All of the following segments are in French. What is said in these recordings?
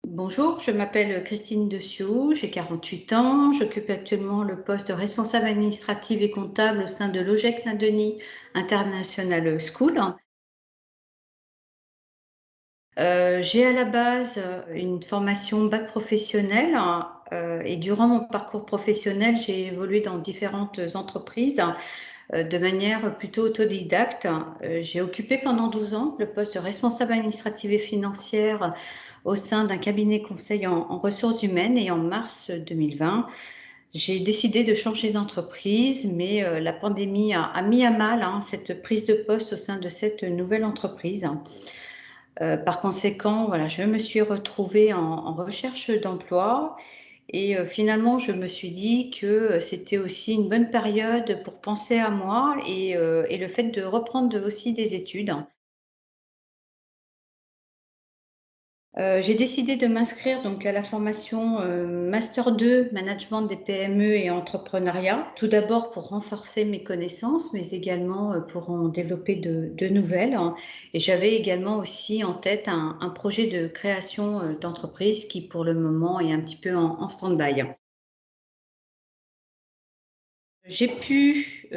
Bonjour, je m'appelle Christine Dessioux, j'ai 48 ans, j'occupe actuellement le poste de responsable administrative et comptable au sein de l'OGEC Saint-Denis International School. J'ai à la base une formation bac professionnel et durant mon parcours professionnel, j'ai évolué dans différentes entreprises de manière plutôt autodidacte. J'ai occupé pendant 12 ans le poste de responsable administrative et financière au sein d'un cabinet conseil en ressources humaines et en mars 2020, j'ai décidé de changer d'entreprise, mais la pandémie a mis à mal cette prise de poste au sein de cette nouvelle entreprise. Par conséquent, voilà, je me suis retrouvée en recherche d'emploi et finalement, je me suis dit que c'était aussi une bonne période pour penser à moi et le fait de reprendre aussi des études. J'ai décidé de m'inscrire donc à la formation, master 2 management des PME et entrepreneuriat. Tout d'abord pour renforcer mes connaissances, mais également, pour en développer de nouvelles, hein. Et j'avais également aussi en tête un projet de création, d'entreprise qui pour le moment est un petit peu en stand-by. J'ai pu,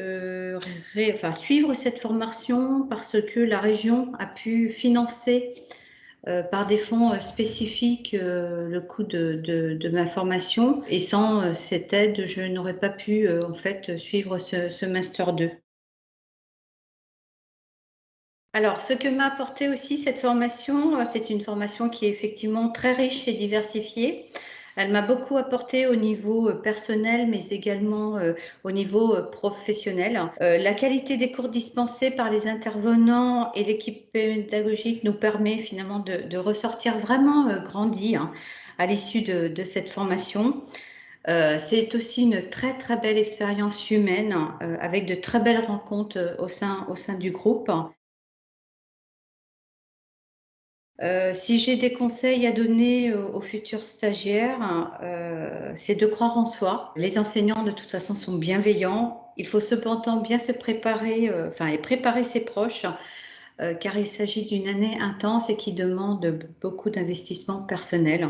suivre cette formation parce que la région a pu financer, par des fonds, spécifiques, le coût de ma formation et sans, cette aide, je n'aurais pas pu, en fait, suivre ce master 2. Alors, ce que m'a apporté aussi cette formation, c'est une formation qui est effectivement très riche et diversifiée. Elle m'a beaucoup apporté au niveau, personnel, mais également, au niveau, professionnel. La qualité des cours dispensés par les intervenants et l'équipe pédagogique nous permet finalement de ressortir vraiment, grandis, hein, à l'issue de cette formation. C'est aussi une très, très belle expérience humaine, avec de très belles rencontres, au sein du groupe. Si j'ai des conseils à donner aux futurs stagiaires, c'est de croire en soi. Les enseignants, de toute façon, sont bienveillants. Il faut cependant bien se préparer, et préparer ses proches, car il s'agit d'une année intense et qui demande beaucoup d'investissement personnel.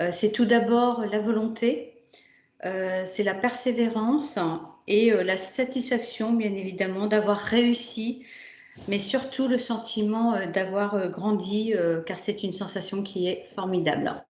C'est tout d'abord la volonté, c'est la persévérance et la satisfaction, bien évidemment, d'avoir réussi, mais surtout le sentiment, d'avoir, grandi, car c'est une sensation qui est formidable.